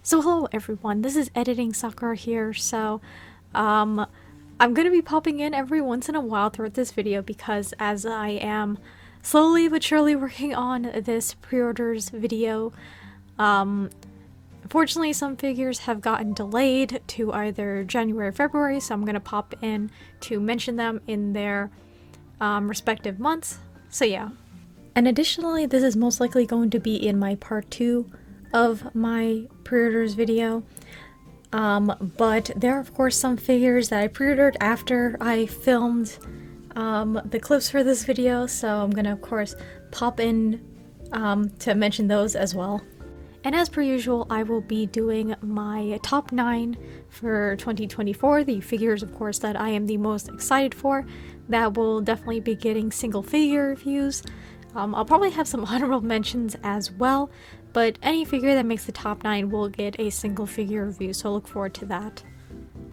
So hello everyone, this is Editing Sakura here. I'm going to be popping in every once in a while throughout this video because as I am slowly but surely working on this pre-orders video, unfortunately some figures have gotten delayed to either January or February, so I'm going to pop in to mention them in their respective months. So yeah. And additionally, this is most likely going to be in my part 2 of my pre-orders video, but there are of course some figures that I pre-ordered after I filmed the clips for this video, so I'm gonna of course pop in to mention those as well. And as per usual, I will be doing my top 9 for 2024, the figures of course that I am the most excited for, that will definitely be getting single figure reviews. I'll probably have some honorable mentions as well, but any figure that makes the top 9 will get a single figure review, so look forward to that.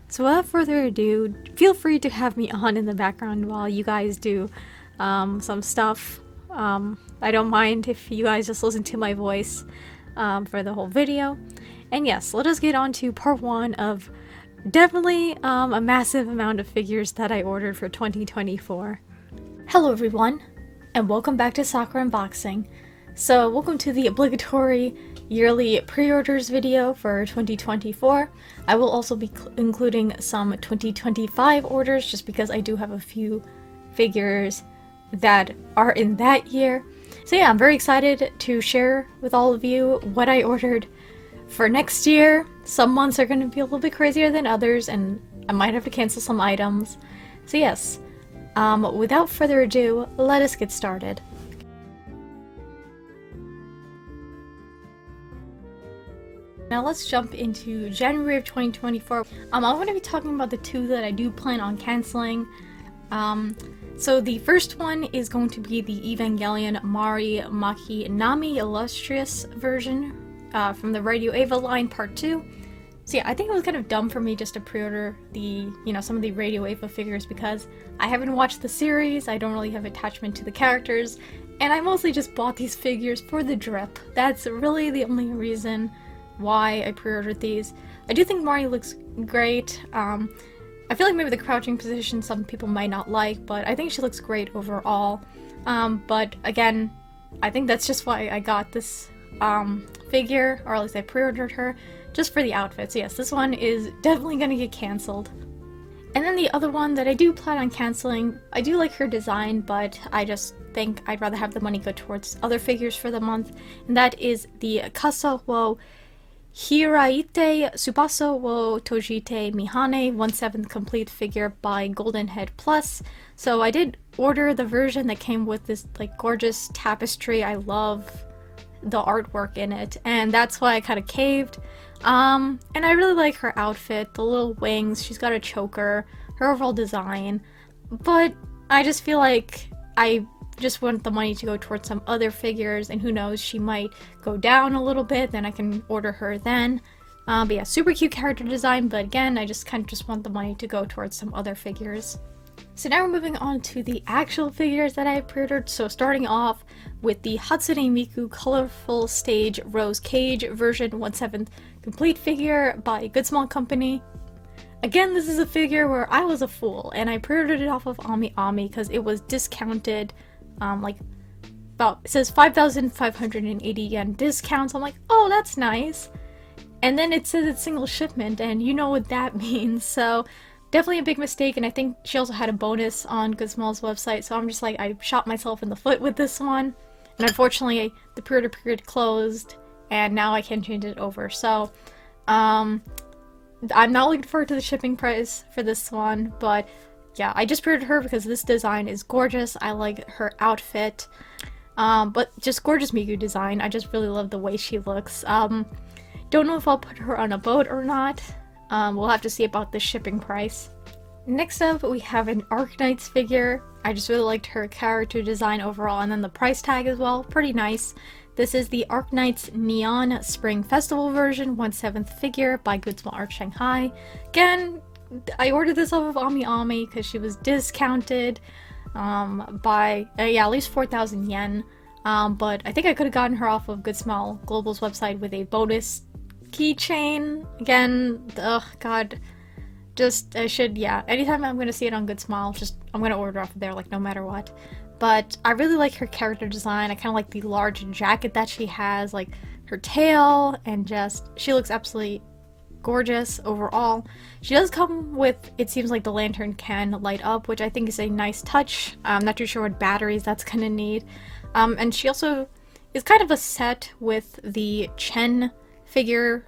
So without further ado, feel free to have me on in the background while you guys do some stuff. I don't mind if you guys just listen to my voice for the whole video. And yes, let us get on to part 1 of definitely a massive amount of figures that I ordered for 2024. Hello everyone, and welcome back to Sakura Unboxing. So welcome to the obligatory yearly pre-orders video for 2024. I will also be including some 2025 orders just because I do have a few figures that are in that year. So yeah, I'm very excited to share with all of you what I ordered for next year. Some months are going to be a little bit crazier than others, and I might have to cancel some items. So yes, without further ado, let us get started. Now let's jump into January of 2024. I'm going to be talking about the 2 that I do plan on canceling. So the first one is going to be the Evangelion Mari Maki Nami Illustrious version from the Radio Eva line part 2. So yeah, I think it was kind of dumb for me just to pre-order the, some of the Radio Eva figures because I haven't watched the series, I don't really have attachment to the characters, and I mostly just bought these figures for the drip. That's really the only reason why I pre-ordered these. I do think Mari looks great. I feel like maybe the crouching position some people might not like, but I think she looks great overall. But again, I think that's just why I got this figure, or at least I pre-ordered her, just for the outfit. So yes, this one is definitely gonna get cancelled. And then the other one that I do plan on canceling, I do like her design, but I just think I'd rather have the money go towards other figures for the month, and that is the Kasa wo Hiraite Subaso wo Tojite Mihane 1/7 complete figure by Golden Head Plus. So I did order the version that came with this like gorgeous tapestry. I love the artwork in it, and that's why I kind of caved. And I really like her outfit, the little wings, she's got a choker, her overall design, but I just feel like I just want the money to go towards some other figures, and who knows, she might go down a little bit, then I can order her then. But yeah, super cute character design, but again, I just kind of just want the money to go towards some other figures. So now we're moving on to the actual figures that I pre-ordered. So starting off with the Hatsune Miku Colorful Stage Rose Cage version 1/7 complete figure by Good Small Company. Again, this is a figure where I was a fool, and I pre-ordered it off of AmiAmi because it was discounted, like about, it says 5,580 yen discount, so I'm like, oh, that's nice. And then it says it's single shipment, and you know what that means, so definitely a big mistake. And I think she also had a bonus on Good Small's website, so I'm just like, I shot myself in the foot with this one. And unfortunately, the pre-order period closed, and now I can't change it over. So, I'm not looking forward to the shipping price for this one, but yeah, I just pre-ordered her because this design is gorgeous. I like her outfit, but just gorgeous Miku design. I just really love the way she looks. Don't know if I'll put her on a boat or not. We'll have to see about the shipping price. Next up, we have an Arknights figure. I just really liked her character design overall, and then the price tag as well, pretty nice. This is the Arknights Neon Spring Festival version 1/7 figure by Good Small Art Shanghai. Again, I ordered this off of AmiAmi because she was discounted by, yeah, at least 4,000 yen. But I think I could have gotten her off of Good Small Global's website with a bonus keychain. Again, ugh, god. Just, yeah. Anytime I'm gonna see it on Good Smile, I'm gonna order off of there, like, no matter what. But I really like her character design. I kind of like the large jacket that she has, like, her tail, and she looks absolutely gorgeous overall. She does come with, it seems like the lantern can light up, which I think is a nice touch. I'm not too sure what batteries that's gonna need. And she also is kind of a set with the Chen figure.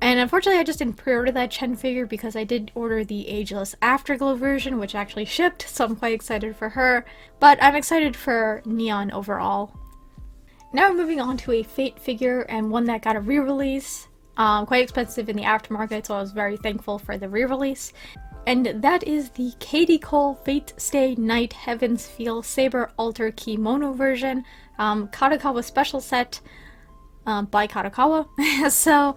And unfortunately I just didn't pre-order that Chen figure because I did order the Ageless Afterglow version, which actually shipped, so I'm quite excited for her. But I'm excited for Neon overall. Now we're moving on to a Fate figure, and one that got a re-release. Quite expensive in the aftermarket, so I was very thankful for the re-release. And that is the Katie Cole Fate Stay Night Heavens Feel Saber Alter Kimono version. Kadokawa special set by Kadokawa. So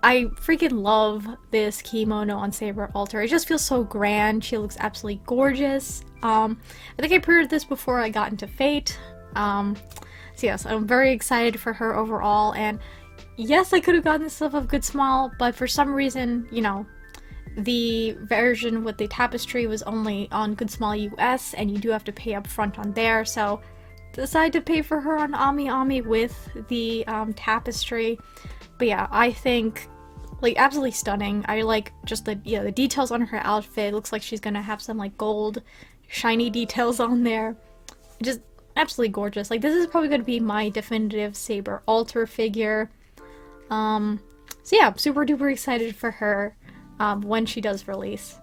I freaking love this kimono on Saber Alter. It just feels so grand. She looks absolutely gorgeous. I think I pre-ordered this before I got into Fate. So yes, I'm very excited for her overall, and yes, I could have gotten this stuff of Good Smile, but for some reason, you know, the version with the tapestry was only on Good Smile US, and you do have to pay up front on there, so decided to pay for her on Ami Ami with the tapestry. But yeah, I think, like, absolutely stunning. I like just the details on her outfit. It looks like she's gonna have some, like, gold shiny details on there. Just absolutely gorgeous. Like, this is probably gonna be my definitive Saber Alter figure. So yeah, I'm super duper excited for her when she does release.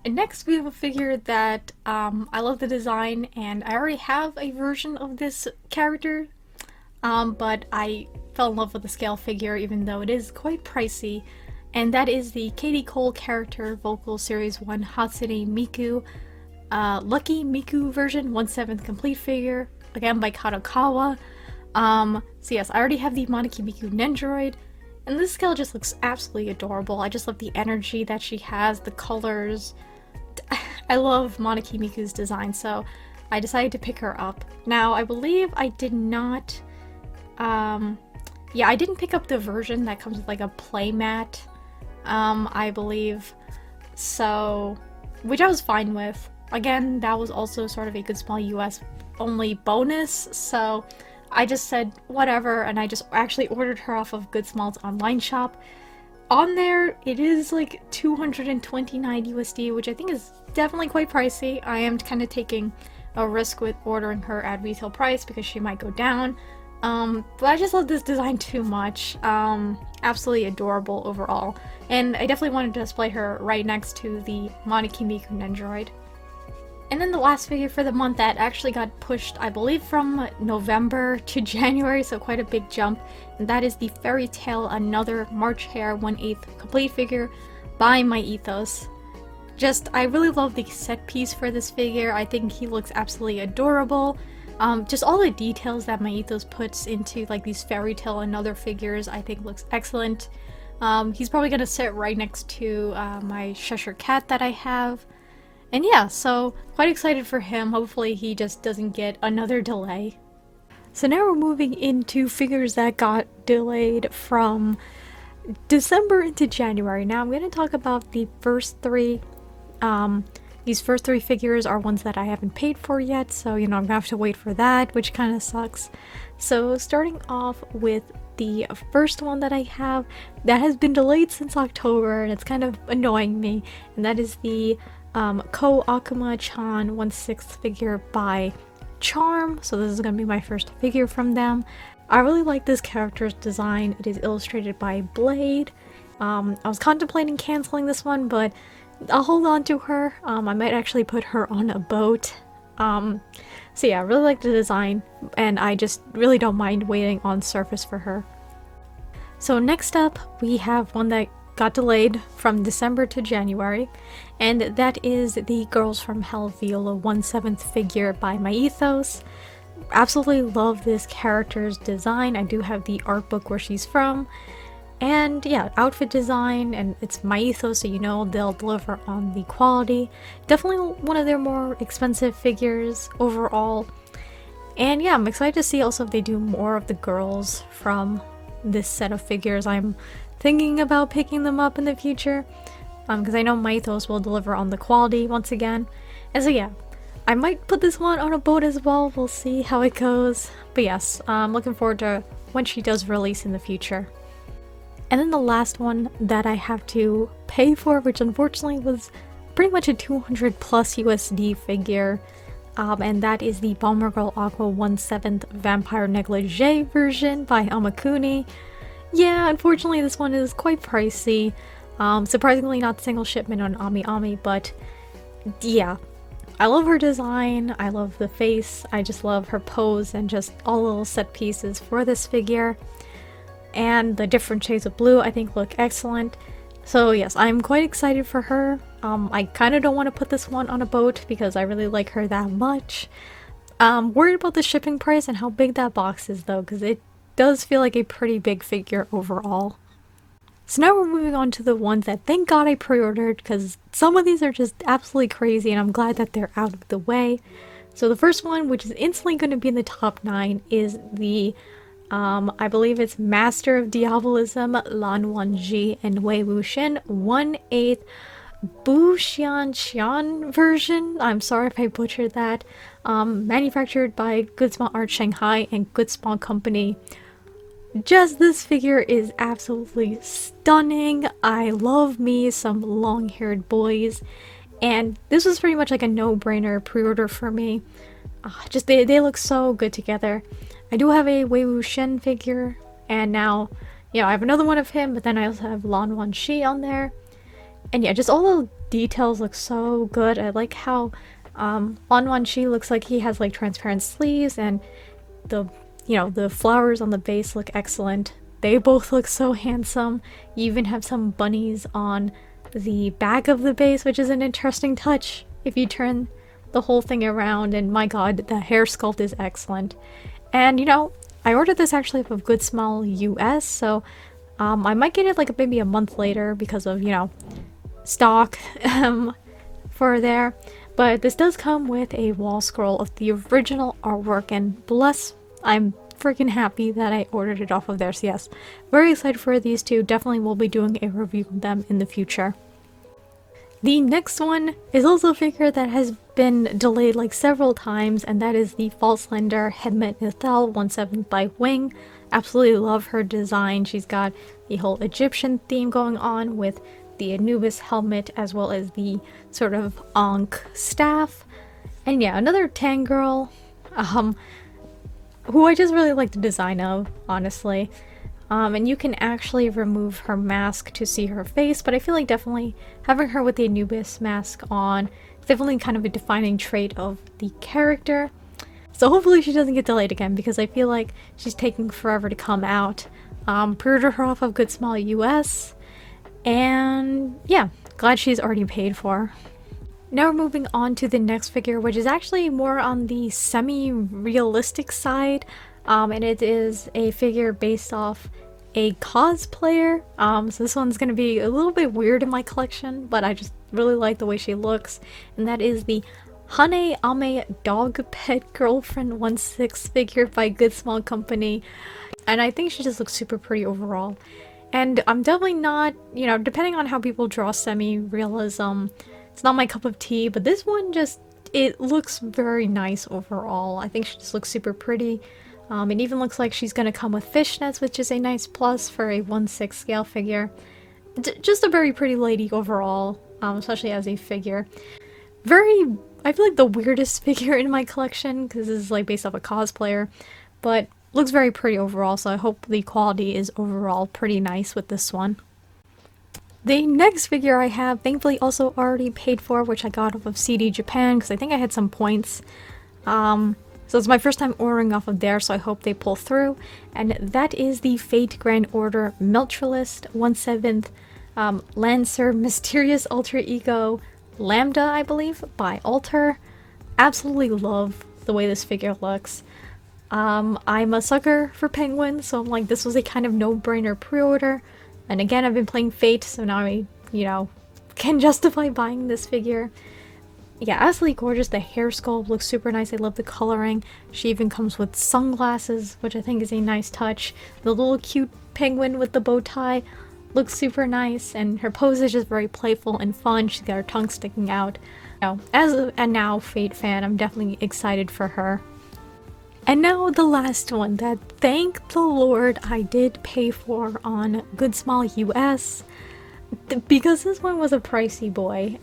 And next we have a figure that I love the design, and I already have a version of this character, but I fell in love with the scale figure even though it is quite pricey, and that is the Katie Cole character vocal series 1 Hatsune Miku Lucky Miku version 1/7 complete figure, again by Kadokawa. So yes, I already have the Moniki Miku Nendoroid, and this scale just looks absolutely adorable. I just love the energy that she has, the colors. I love Moniki Miku's design, so I decided to pick her up. Now, I believe I did not, yeah, I didn't pick up the version that comes with like a playmat, I believe, so, which I was fine with. Again, that was also sort of a Good Smile US only bonus, so I just said whatever, and I just actually ordered her off of Good Smile's online shop. On there, it is like 229 USD, which I think is definitely quite pricey. I am kind of taking a risk with ordering her at retail price because she might go down. But I just love this design too much. Absolutely adorable overall. And I definitely wanted to display her right next to the Moniki Miku Nendoroid. And then the last figure for the month that actually got pushed, I believe, from November to January, so quite a big jump, and that is the Fairy Tail Another March Hare 1/8 complete figure by My Ethos. I really love the set piece for this figure. I think he looks absolutely adorable. Just all the details that My Ethos puts into like these Fairy Tail Another figures I think looks excellent. He's probably gonna sit right next to my Cheshire Cat that I have. And yeah, so quite excited for him. Hopefully he just doesn't get another delay. So now we're moving into figures that got delayed from December into January. Now I'm going to talk about the first three. These first three figures are ones that I haven't paid for yet, so you know I'm going to have to wait for that, which kind of sucks. So starting off with the first one that I have that has been delayed since October, and it's kind of annoying me, and that is the Ko Akuma-chan 1/6 figure by Charm. So this is going to be my first figure from them. I really like this character's design. It is illustrated by Blade. I was contemplating canceling this one, but I'll hold on to her. I might actually put her on a boat. So yeah, I really like the design, and I just really don't mind waiting on Surface for her. So next up, we have one that got delayed from December to January, and that is the Girls from Hell Viola 1/7 figure by My Ethos. Absolutely love this character's design. I do have the art book where she's from, and yeah, outfit design, and it's My Ethos, so you know they'll deliver on the quality. Definitely one of their more expensive figures overall, and yeah, I'm excited to see also if they do more of the girls from this set of figures. I'm thinking about picking them up in the future because I know Mythos will deliver on the quality once again. And so yeah, I might put this one on a boat as well. We'll see how it goes. But yes, I'm looking forward to when she does release in the future. And then the last one that I have to pay for, which unfortunately was pretty much a 200 plus USD figure, and that is the Bomber Girl Aqua 1/7 Vampire Negligee version by Amakuni. Yeah, unfortunately this one is quite pricey. Surprisingly not single shipment on Ami, but yeah. I love her design, I love the face, I just love her pose and just all the little set pieces for this figure. And the different shades of blue I think look excellent. So yes, I'm quite excited for her. I kind of don't want to put this one on a boat because I really like her that much. Worried about the shipping price and how big that box is though, because it does feel like a pretty big figure overall. So now we're moving on to the ones that thank god I pre-ordered, because some of these are just absolutely crazy and I'm glad that they're out of the way. So the first one, which is instantly going to be in the top 9, is the I believe it's Master of Diabolism Lan Wangji and Wei Wuxian 1/8 Bu Xian version. I'm sorry if I butchered that. Manufactured by Good Small Art Shanghai and Good Small Company. Just this figure is absolutely stunning. I love me some long-haired boys, and this was pretty much like a no-brainer pre-order for me. Just they look so good together. I do have a Wei Wuxian figure, and now, I have another one of him, but then I also have Lan Wangji on there. And yeah, just all the details look so good. I like how Lan Wangji looks like he has like transparent sleeves, and the flowers on the base look excellent. They both look so handsome. You even have some bunnies on the back of the base, which is an interesting touch if you turn the whole thing around, and my god, the hair sculpt is excellent. And I ordered this actually off of Good Small US, so I might get it like maybe a month later because of, stock for there. But this does come with a wall scroll of the original artwork, and bless, I'm freaking happy that I ordered it off of there. So yes, very excited for these two. Definitely will be doing a review of them in the future. The next one is also a figure that has been delayed like several times, and that is the False Lender Hedmet Ithel 1/7 by Wing. Absolutely love her design. She's got the whole Egyptian theme going on with the Anubis helmet as well as the sort of Ankh staff. And yeah, another Tang girl, who I just really like the design of, honestly. And you can actually remove her mask to see her face, but I feel like definitely having her with the Anubis mask on is definitely kind of a defining trait of the character. So hopefully she doesn't get delayed again, because I feel like she's taking forever to come out. Pre-order her off of Good Small US, and yeah, glad she's already paid for. Now we're moving on to the next figure, which is actually more on the semi-realistic side. And it is a figure based off a cosplayer. So this one's gonna be a little bit weird in my collection, but I just really like the way she looks. And that is the Hane Ame Dog Pet Girlfriend 1/6 figure by Good Small Company. And I think she just looks super pretty overall. And I'm definitely not, depending on how people draw semi-realism, it's not my cup of tea, but this one it looks very nice overall. I think she just looks super pretty. It even looks like she's going to come with fishnets, which is a nice plus for a 1/6 scale figure. Just a very pretty lady overall, especially as a figure. I feel like the weirdest figure in my collection, because this is like based off a cosplayer, but looks very pretty overall, so I hope the quality is overall pretty nice with this one. The next figure I have, thankfully also already paid for, which I got off of CD Japan, because I think I had some points. So it's my first time ordering off of there, so I hope they pull through. And that is the Fate Grand Order Meltralist 1/7 Lancer Mysterious Alter Ego Lambda, I believe, by Alter. Absolutely love the way this figure looks. I'm a sucker for penguins, so I'm like, this was a kind of no-brainer pre-order. And again, I've been playing Fate, so now I, can justify buying this figure. Yeah, absolutely gorgeous. The hair sculpt looks super nice. I love the coloring. She even comes with sunglasses, which I think is a nice touch. The little cute penguin with the bow tie. Looks super nice, and her pose is just very playful and fun. She's got her tongue sticking out. As a now Fate fan, I'm definitely excited for her. And now the last one that, thank the Lord, I did pay for on Good Smile US, because this one was a pricey boy,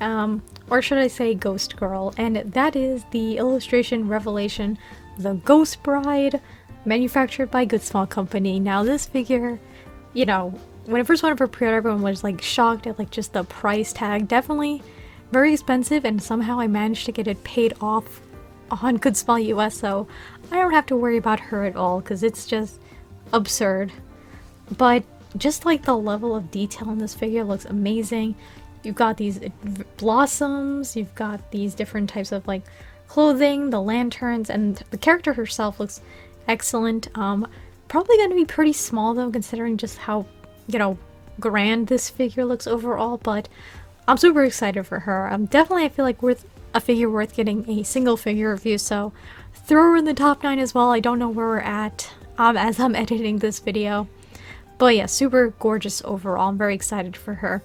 or should I say Ghost Girl, and that is the illustration revelation, the Ghost Bride, manufactured by Good Smile Company. Now this figure, you know, when I first went for pre-order, everyone was like shocked at like just the price tag. Definitely very expensive, and somehow I managed to get it paid off on Good Smile US, so I don't have to worry about her at all because it's just absurd. But just like the level of detail in this figure looks amazing. You've got these blossoms, you've got these different types of like clothing, the lanterns, and the character herself looks excellent. Probably going to be pretty small though, considering just how, you know, grand this figure looks overall, but I'm super excited for her. Definitely I feel like a figure worth getting a single figure review, so throw her in the top 9 as well. I don't know where we're at as I'm editing this video. But yeah, super gorgeous overall. I'm very excited for her.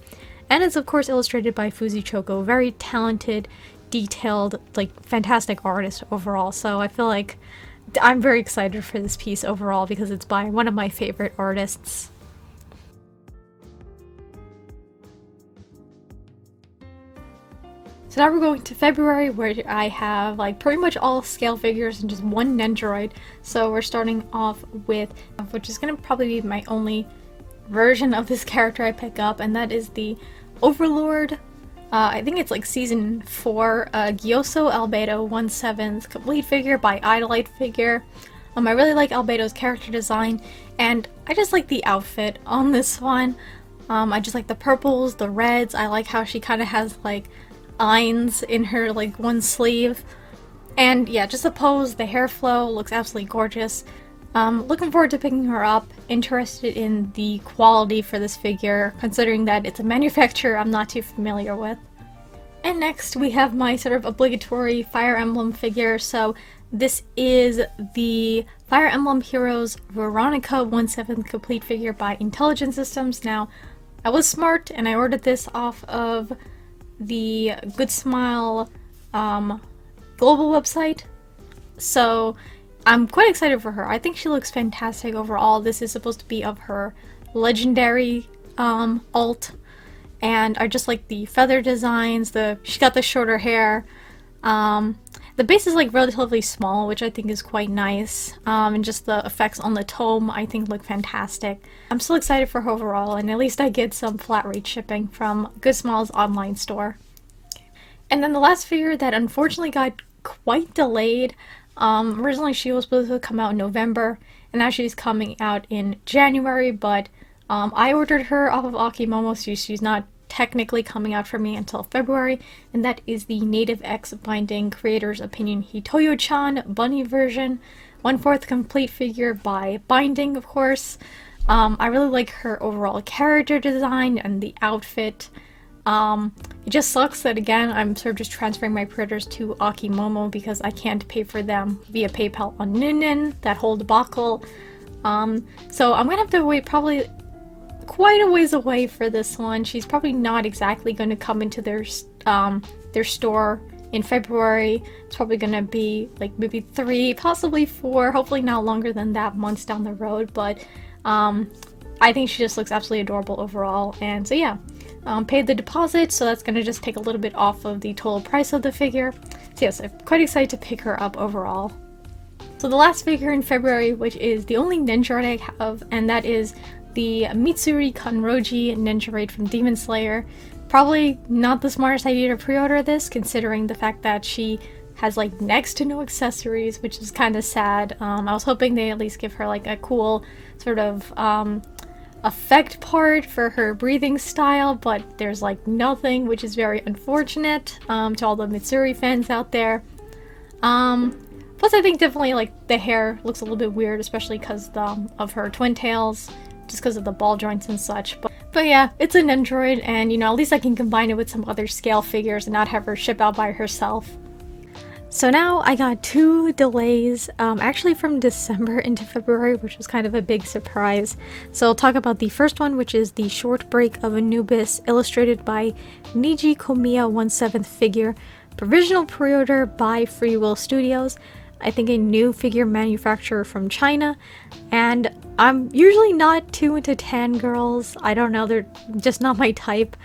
And it's of course illustrated by Fuzi Choco. Very talented, detailed, like fantastic artist overall. So I feel like I'm very excited for this piece overall because it's by one of my favorite artists. So now we're going to February, where I have like pretty much all scale figures and just one Nendoroid. So we're starting off with, which is going to probably be my only version of this character I pick up, and that is the Overlord. I think it's like season 4, Gyoso Albedo 1/7 complete figure by Idolite Figure. I really like Albedo's character design, and I just like the outfit on this one. I just like the purples, the reds. I like how she kind of has like eyes in her like one sleeve, and yeah, just the pose, the hair flow looks absolutely gorgeous. Looking forward to picking her up. Interested in the quality for this figure, considering that it's a manufacturer I'm not too familiar with. And next we have my sort of obligatory Fire Emblem figure. So this is the Fire Emblem Heroes Veronica 1/7 complete figure by Intelligent Systems. Now I was smart and I ordered this off of the Good Smile global website, so I'm quite excited for her. I think she looks fantastic overall. This is supposed to be of her legendary alt, and I just like the feather designs. She got the shorter hair. The base is like relatively small, which I think is quite nice, and just the effects on the tome I think look fantastic. I'm still excited for her overall, and at least I get some flat rate shipping from Good Smile's online store. And then the last figure that unfortunately got quite delayed. Originally she was supposed to come out in November, and now she's coming out in January, but I ordered her off of Akimomo, so she's not technically coming out for me until February, and that is the Native X Binding Creator's Opinion Hitoyo-chan bunny version, 1/4 complete figure by Binding, of course. I really like her overall character design and the outfit. It just sucks that, again, I'm sort of just transferring my pre-orders to Akimomo because I can't pay for them via PayPal on Nin, that whole debacle. So I'm gonna have to wait probably quite a ways away for this one. She's probably not exactly going to come into their store in February. It's probably going to be like maybe 3, possibly 4, hopefully not longer than that, months down the road. But I think she just looks absolutely adorable overall. And so yeah, paid the deposit, so that's going to just take a little bit off of the total price of the figure. So yes, I'm quite excited to pick her up overall. So the last figure in February, which is the only ninja I have, and that is the Mitsuri Kanroji Ninja Raid from Demon Slayer. Probably not the smartest idea to pre-order this, considering the fact that she has like next to no accessories, which is kind of sad. I was hoping they at least give her like a cool sort of effect part for her breathing style, but there's like nothing, which is very unfortunate to all the Mitsuri fans out there. Plus I think definitely like the hair looks a little bit weird, especially because of her twin tails, just because of the ball joints and such. But yeah, it's an Android, and you know, at least I can combine it with some other scale figures and not have her ship out by herself. So now I got 2 delays, actually from December into February, which was kind of a big surprise. So I'll talk about the first one, which is the Short Break of Anubis, illustrated by Niji Komiya 1/7 figure, provisional pre-order by Free Will Studios, I think a new figure manufacturer from China, and I'm usually not too into tan girls. I don't know, they're just not my type,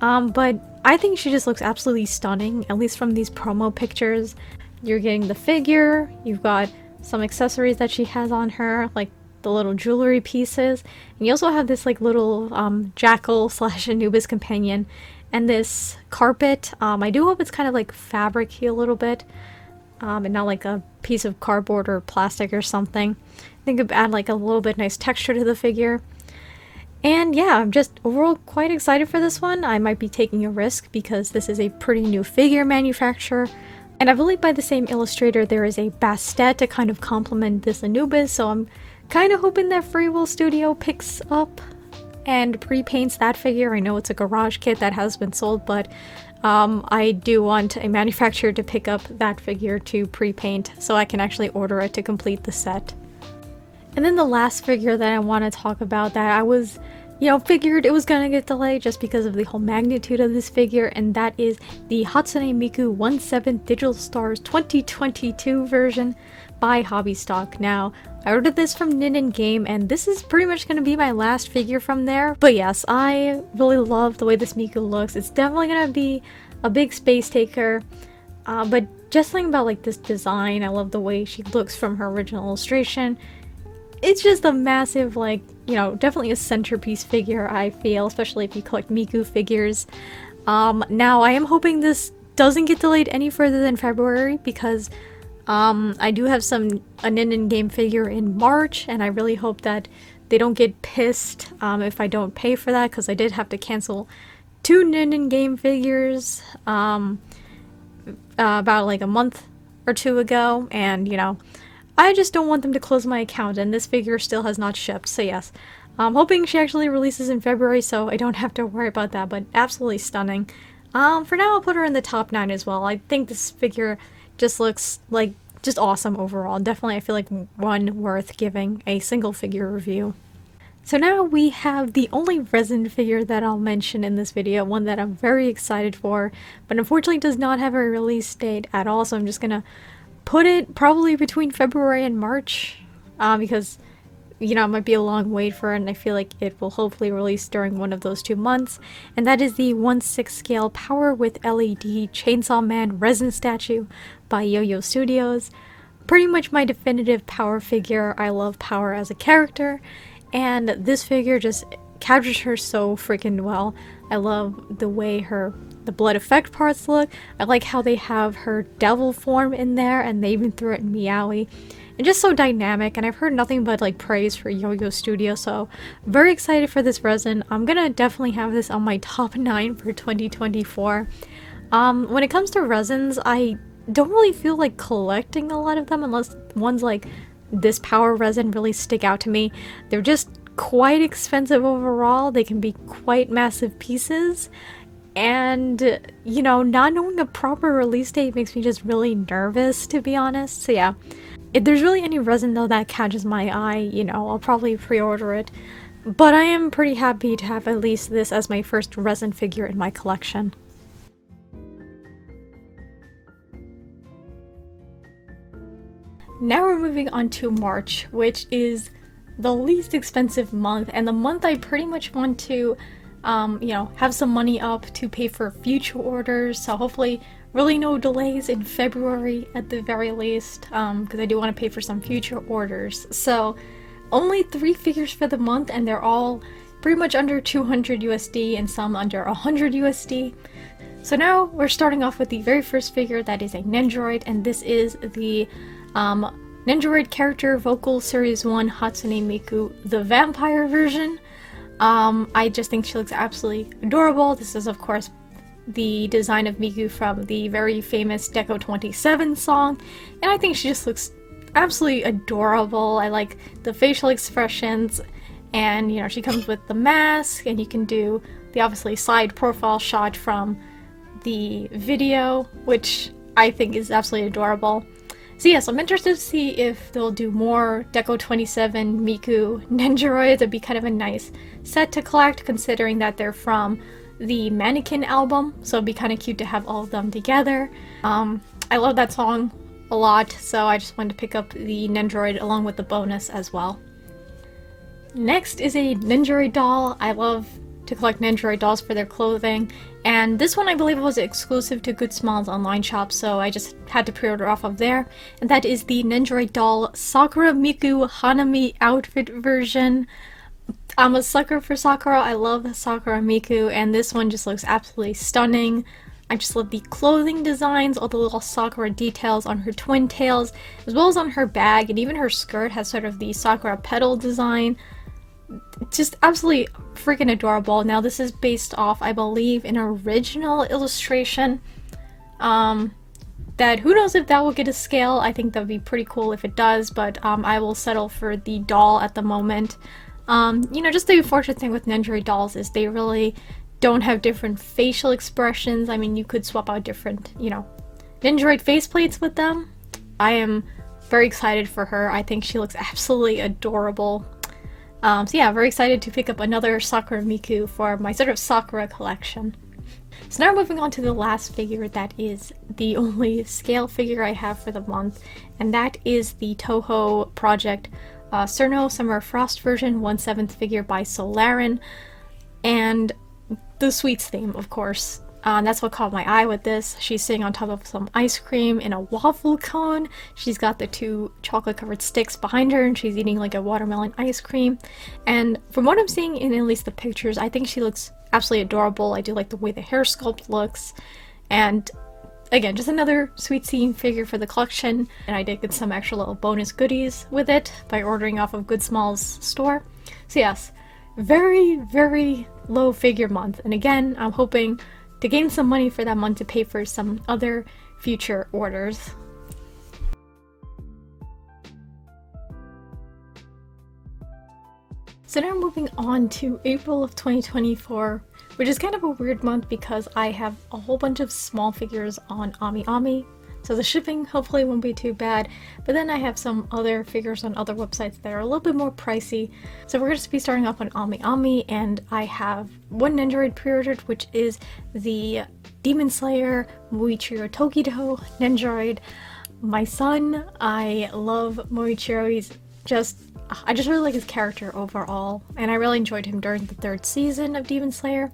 but I think she just looks absolutely stunning, at least from these promo pictures. You're getting the figure, you've got some accessories that she has on her, like the little jewelry pieces, and you also have this like little jackal slash Anubis companion, and this carpet. I do hope it's kind of like fabric-y a little bit, and not like a piece of cardboard or plastic or something. I think it would add like a little bit nice texture to the figure. And yeah, I'm just overall quite excited for this one. I might be taking a risk because this is a pretty new figure manufacturer. And I believe by the same illustrator there is a Bastet to kind of complement this Anubis, so I'm kind of hoping that Free Will Studio picks up and pre-paints that figure. I know it's a garage kit that has been sold, but I do want a manufacturer to pick up that figure to pre-paint so I can actually order it to complete the set. And then the last figure that I want to talk about that I was, figured it was gonna get delayed just because of the whole magnitude of this figure, and that is the Hatsune Miku 1/7 Digital Stars 2022 version by Hobby Stock. Now, I ordered this from Nin Game, and this is pretty much going to be my last figure from there. But yes, I really love the way this Miku looks. It's definitely going to be a big space taker, but just something about like this design, I love the way she looks from her original illustration. It's just a massive, like, definitely a centerpiece figure, I feel, especially if you collect Miku figures. Now, I am hoping this doesn't get delayed any further than February, because I do have a Nin Game figure in March, and I really hope that they don't get pissed if I don't pay for that, because I did have to cancel 2 Nin Game figures about like a month or 2 ago, and I just don't want them to close my account, and this figure still has not shipped, so yes. I'm hoping she actually releases in February so I don't have to worry about that, but absolutely stunning. For now, I'll put her in the top 9 as well. I think this figure just looks like just awesome overall. Definitely, I feel like one worth giving a single figure review. So now we have the only resin figure that I'll mention in this video, one that I'm very excited for, but unfortunately does not have a release date at all, so I'm just gonna put it probably between February and March, because it might be a long wait for it, and I feel like it will hopefully release during one of those 2 months. And that is the 1/6 scale Power with LED Chainsaw Man resin statue by Yo-Yo Studios. Pretty much my definitive Power figure. I love Power as a character, and this figure just captures her so freaking well. I love the way the blood effect parts look. I like how they have her devil form in there, and they even threw it in Meowie. And just so dynamic, and I've heard nothing but like praise for Yo-Yo Studio, so very excited for this resin. I'm gonna definitely have this on my top 9 for 2024. When it comes to resins, I don't really feel like collecting a lot of them unless ones like this Power resin really stick out to me. They're just quite expensive overall. They can be quite massive pieces, and not knowing a proper release date makes me just really nervous, to be honest. So yeah, if there's really any resin though that catches my eye, I'll probably pre-order it. But I am pretty happy to have at least this as my first resin figure in my collection. Now we're moving on to March, which is the least expensive month, and the month I pretty much want to have some money up to pay for future orders, so hopefully really no delays in February at the very least, because I do want to pay for some future orders. So only 3 figures for the month, and they're all pretty much under 200 USD and some under 100 USD. So now we're starting off with the very first figure, that is a Nendoroid, and this is the Nendoroid character vocal series 1 Hatsune Miku, the vampire version. I just think she looks absolutely adorable. This is of course the design of Miku from the very famous Deco 27 song, and I think she just looks absolutely adorable. I like the facial expressions, and she comes with the mask, and you can do the obviously side profile shot from the video, which I think is absolutely adorable. So yes, I'm interested to see if they'll do more Deco 27 Miku Nendoroids. It'd be kind of a nice set to collect considering that they're from the Mannequin album, so it'd be kind of cute to have all of them together. I love that song a lot, so I just wanted to pick up the Nendoroid along with the bonus as well. Next is a Nendoroid doll. I love to collect Nendoroid dolls for their clothing, and this one I believe was exclusive to Good Smiles online shop, so I just had to pre-order off of there, and that is the Nendoroid doll Sakura Miku Hanami outfit version. I'm a sucker for Sakura. I love Sakura Miku, and this one just looks absolutely stunning. I just love the clothing designs, all the little Sakura details on her twin tails, as well as on her bag, and even her skirt has sort of the Sakura petal design. Just absolutely freaking adorable. Now this is based off, I believe, an original illustration. That who knows if that will get a scale. I think that would be pretty cool if it does, but I will settle for the doll at the moment. You know, just the unfortunate thing with Nendoroid dolls is they really don't have different facial expressions. I mean, you could swap out different, you know, Nendoroid faceplates with them. I am very excited for her. I think she looks absolutely adorable. So yeah, very excited to pick up another Sakura Miku for my sort of Sakura collection. So now moving on to the last figure that is the only scale figure I have for the month, and that is the Toho Project Cerno Summer Frost version 1/7 figure by Solarin, and the sweets theme, of course. That's what caught my eye with this. She's sitting on top of some ice cream in a waffle cone. She's got the 2 chocolate covered sticks behind her, and she's eating like a watermelon ice cream. And from what I'm seeing in at least the pictures, I think she looks absolutely adorable. I do like the way the hair sculpt looks. And again, just another sweet scene figure for the collection. And I did get some extra little bonus goodies with it by ordering off of Good Smalls store. So yes, very, very low figure month. And again, I'm hoping to gain some money for that month to pay for some other future orders. So now moving on to April of 2024, which is kind of a weird month because I have a whole bunch of small figures on AmiAmi, so the shipping hopefully won't be too bad, but then I have some other figures on other websites that are a little bit more pricey. So we're going to be starting off on AmiAmi, and I have one Nendoroid pre-ordered, which is the Demon Slayer Moichiro Tokido Nendoroid. My son, I love Moichiro. I just really like his character overall, and I really enjoyed him during the 3rd season of Demon Slayer.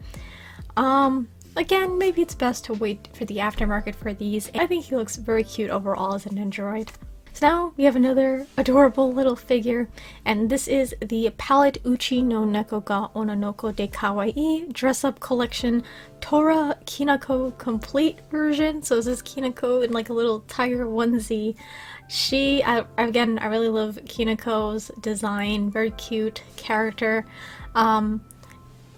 Again, maybe it's best to wait for the aftermarket for these. I think he looks very cute overall as a Nendoroid. So now we have another adorable little figure, and this is the Palette Uchi no Neko ga Ononoko de Kawaii Dress Up Collection Tora Kinako Complete version. So this is Kinako in like a little tiger onesie. Again, I really love Kinako's design, very cute character.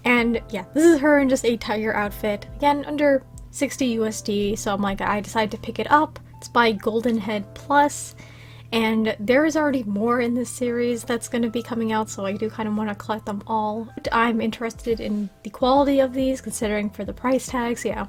And yeah, this is her in just a tiger outfit. Again, under 60 USD, so I'm like, I decided to pick it up. It's by Golden Head Plus, and there is already more in this series that's going to be coming out, so I do kind of want to collect them all. I'm interested in the quality of these, considering for the price tags, yeah.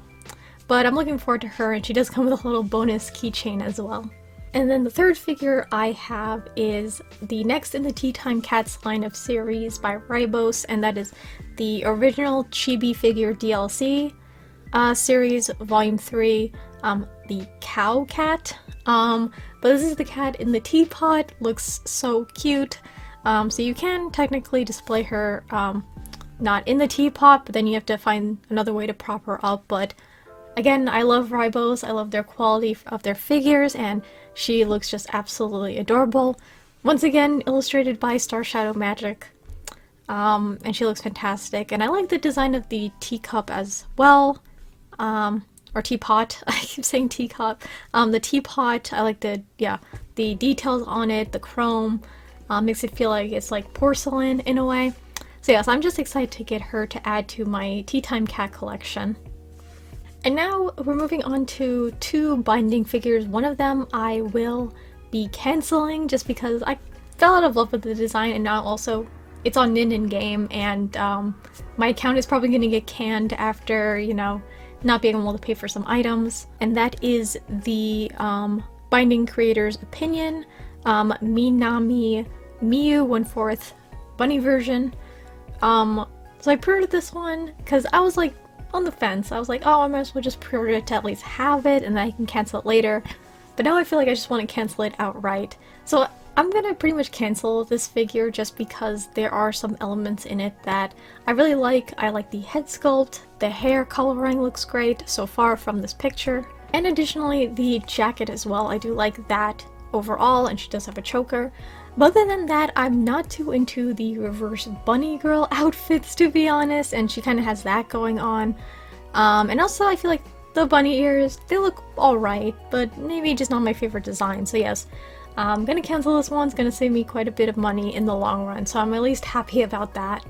But I'm looking forward to her, and she does come with a little bonus keychain as well. And then the third figure I have is the next in the Tea Time Cats line of series by Ribos, and that is the original Chibi Figure DLC series, Volume 3, the Cow Cat. But this is the cat in the teapot, looks so cute. So you can technically display her not in the teapot, but then you have to find another way to prop her up. But again, I love Ribos, I love their quality of their figures, and she looks just absolutely adorable. Once again, illustrated by Star Shadow Magic. And she looks fantastic. And I like the design of the teacup as well. Or teapot. I keep saying teacup. The teapot, I like the details on it, the chrome. Makes it feel like it's like porcelain in a way. So yes, I'm just excited to get her to add to my Tea Time Cat collection. And now we're moving on to 2 binding figures. One of them I will be canceling just because I fell out of love with the design, and now also it's on Nin Game, and my account is probably going to get canned after, you know, not being able to pay for some items. And that is the binding creator's opinion, Minami Miu 1/4 bunny version. So I pre-ordered this one because I was like on the fence. I was like, oh, I might as well just pre-order it to at least have it and then I can cancel it later. But now I feel like I just want to cancel it outright. So I'm gonna pretty much cancel this figure just because there are some elements in it that I really like. I like the head sculpt, the hair coloring looks great so far from this picture. And additionally, the jacket as well. I do like that overall, and she does have a choker. But other than that, I'm not too into the reverse bunny girl outfits, to be honest, and she kind of has that going on. And also I feel like the bunny ears, they look alright, but maybe just not my favorite design. So yes, I'm gonna cancel this one. It's gonna save me quite a bit of money in the long run, so I'm at least happy about that.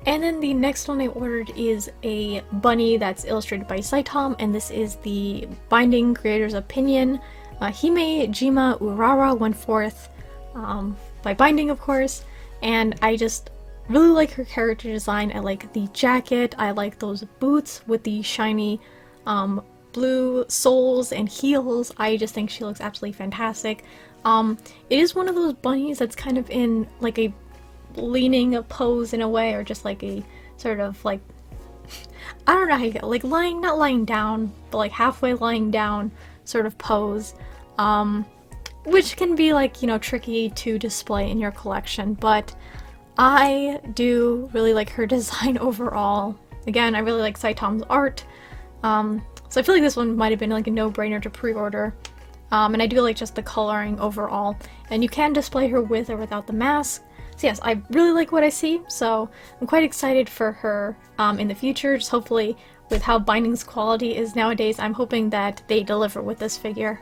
And then the next one I ordered is a bunny that's illustrated by Saitom, and this is the binding creator's opinion, Hime Jima Urara 1/4, by binding of course, and I just really like her character design. I like the jacket, I like those boots with the shiny blue soles and heels. I just think she looks absolutely fantastic. It is one of those bunnies that's kind of in like a leaning pose in a way, or just like a sort of like, I don't know how you get, like lying, not lying down, but like halfway lying down sort of pose, which can be like, you know, tricky to display in your collection, but I do really like her design overall. Again, I really like Saitom's art, so I feel like this one might have been like a no-brainer to pre-order. And I do like just the coloring overall. And you can display her with or without the mask. So yes, I really like what I see, so I'm quite excited for her in the future. Just hopefully, with how binding's quality is nowadays, I'm hoping that they deliver with this figure.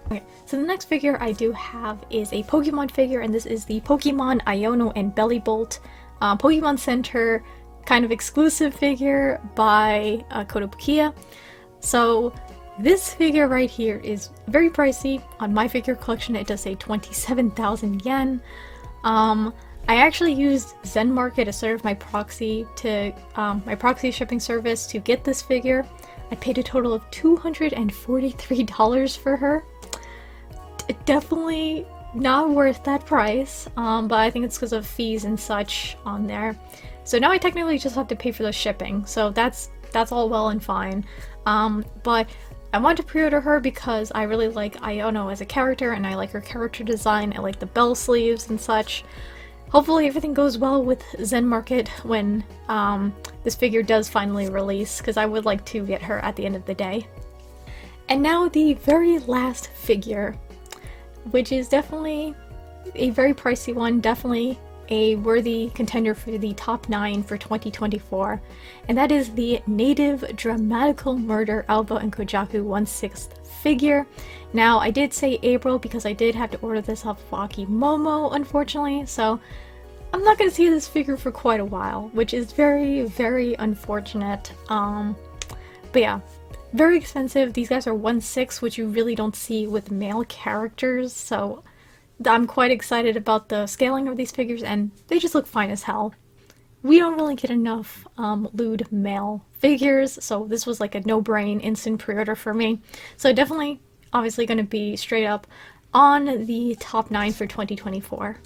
Okay, so the next figure I do have is a Pokemon figure, and this is the Pokemon Iono and Bellybolt Pokemon Center kind of exclusive figure by Kotobukiya. So this figure right here is very pricey. On my figure collection it does say 27,000 yen. I actually used Zen Market as sort of my proxy to my proxy shipping service to get this figure. I paid a total of $243 for her. Definitely not worth that price, but I think it's because of fees and such on there. So now I technically just have to pay for the shipping, so that's all well and fine. But I want to pre-order her because I really like Iono as a character, and I like her character design. I like the bell sleeves and such. Hopefully everything goes well with Zen Market when this figure does finally release, because I would like to get her at the end of the day. And now the very last figure, which is definitely a very pricey one, definitely a worthy contender for the top 9 for 2024, and that is the Native Dramatical Murder Alba and Kojaku 1/6 figure. Now, I did say April because I did have to order this off of Akimomo, unfortunately, so I'm not going to see this figure for quite a while, which is very, very unfortunate. But yeah, very expensive. These guys are 1/6, which you really don't see with male characters, so I'm quite excited about the scaling of these figures, and they just look fine as hell. We don't really get enough lewd male figures, so this was like a no-brain instant pre-order for me. So definitely, obviously going to be straight up on the top 9 for 2024.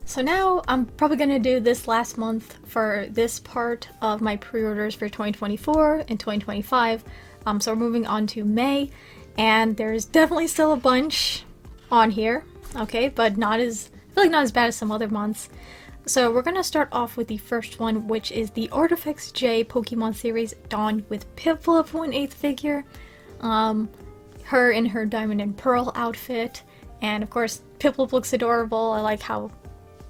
So now I'm probably going to do this last month for this part of my pre-orders for 2024 and 2025. So we're moving on to May, and there's definitely still a bunch on here, okay, but not as, I feel like not as bad as some other months. So we're gonna start off with the first one, which is the Artifacts J Pokemon series Dawn with Piplup 1/8 figure. Her in her Diamond and Pearl outfit, and of course Piplup looks adorable. I like how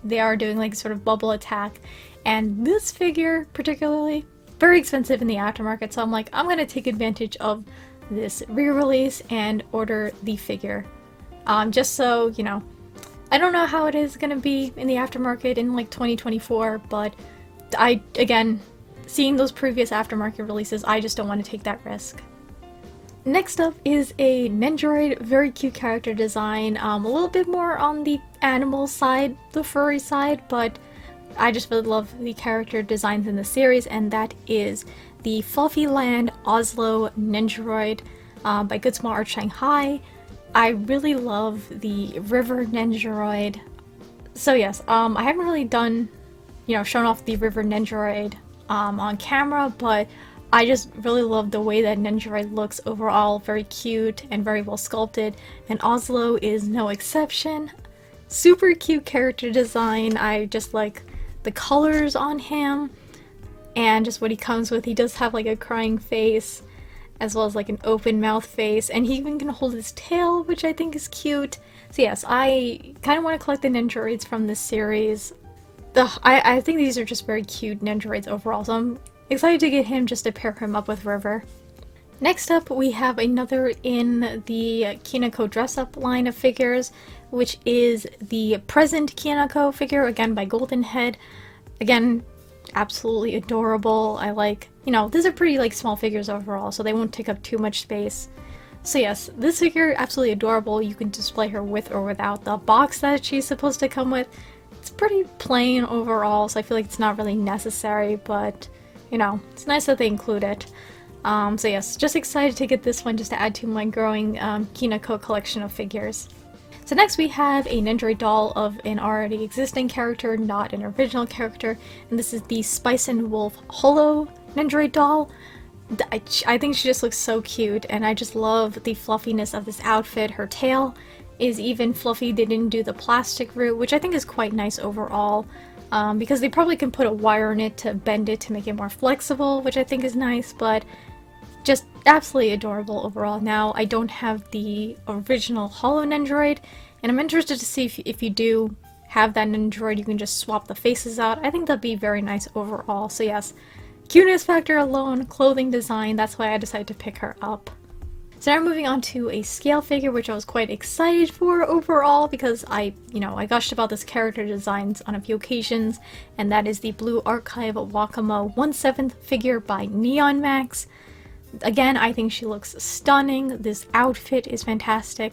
they are doing like sort of bubble attack, and this figure particularly very expensive in the aftermarket, so I'm like, I'm gonna take advantage of this re-release and order the figure. Just so, you know, I don't know how it is gonna be in the aftermarket in like 2024, but again, seeing those previous aftermarket releases, I just don't want to take that risk. Next up is a Nendoroid, very cute character design, a little bit more on the animal side, the furry side, but I just really love the character designs in the series, and that is the Fluffy Land Oslo Ninjaroid by Good Small Art Shanghai. I really love the River Ninjaroid. So yes, I haven't really done, shown off the River Ninjaroid on camera, but I just really love the way that Ninjaroid looks overall. Very cute and very well sculpted, and Oslo is no exception. Super cute character design. I just like the colors on him and just what he comes with. He does have like a crying face as well as like an open mouth face, and he even can hold his tail, which I think is cute. So yes, I kind of want to collect the Ninjaroids from this series. I think these are just very cute Ninjaroids overall, so I'm excited to get him just to pair him up with River. Next up, we have another in the Kinako dress-up line of figures, which is the present Kinako figure, again by Golden Head. Again, absolutely adorable. I like, these are pretty like small figures overall, so they won't take up too much space. So yes, this figure, absolutely adorable. You can display her with or without the box that she's supposed to come with. It's pretty plain overall, so I feel like it's not really necessary, but it's nice that they include it. So yes, just excited to get this one just to add to my growing Kinako collection of figures. So next we have a Ninjaroid doll of an already existing character, not an original character, and this is the Spice and Wolf Holo Ninjaroid doll. I think she just looks so cute, and I just love the fluffiness of this outfit. Her tail is even fluffy. They didn't do the plastic route, which I think is quite nice overall, because they probably can put a wire in it to bend it to make it more flexible, which I think is nice, but just absolutely adorable overall. Now, I don't have the original Holo Ninjaroid, and I'm interested to see if you do have that Ninjaroid, you can just swap the faces out. I think that'd be very nice overall. So yes, cuteness factor alone, clothing design, that's why I decided to pick her up. So now moving on to a scale figure, which I was quite excited for overall because I gushed about this character designs on a few occasions, and that is the Blue Archive Wakamo 1/7 figure by Neon Max. Again, I think she looks stunning. This outfit is fantastic.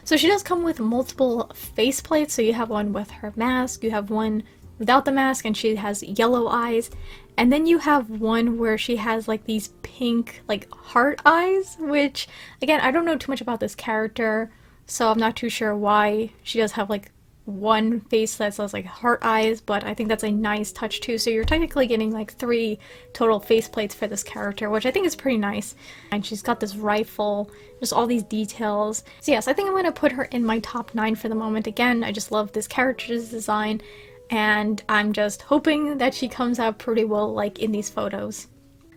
So she does come with multiple faceplates, so you have one with her mask, you have one without the mask, and she has yellow eyes, and then you have one where she has like these pink like heart eyes, which again, I don't know too much about this character, so I'm not too sure why she does have like one face that says like heart eyes, but I think that's a nice touch too. So you're technically getting like 3 total faceplates for this character, which I think is pretty nice. And she's got this rifle, just all these details. So yes, I think I'm going to put her in my top 9 for the moment. Again, I just love this character's design, and I'm just hoping that she comes out pretty well like in these photos.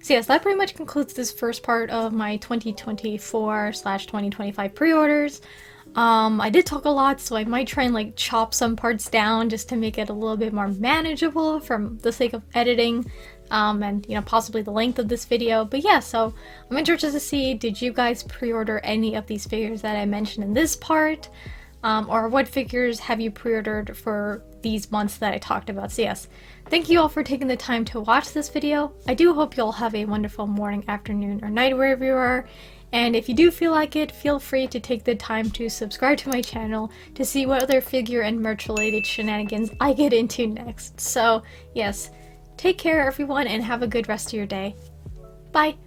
So yes, that pretty much concludes this first part of my 2024/2025 pre-orders. I did talk a lot, so I might try and like chop some parts down just to make it a little bit more manageable for the sake of editing, and possibly the length of this video. But yeah, so I'm interested to see, did you guys pre-order any of these figures that I mentioned in this part? Or what figures have you pre-ordered for these months that I talked about? So yes, thank you all for taking the time to watch this video. I do hope you all have a wonderful morning, afternoon, or night wherever you are. And if you do feel like it, feel free to take the time to subscribe to my channel to see what other figure and merch related shenanigans I get into next. So yes, take care everyone and have a good rest of your day. Bye!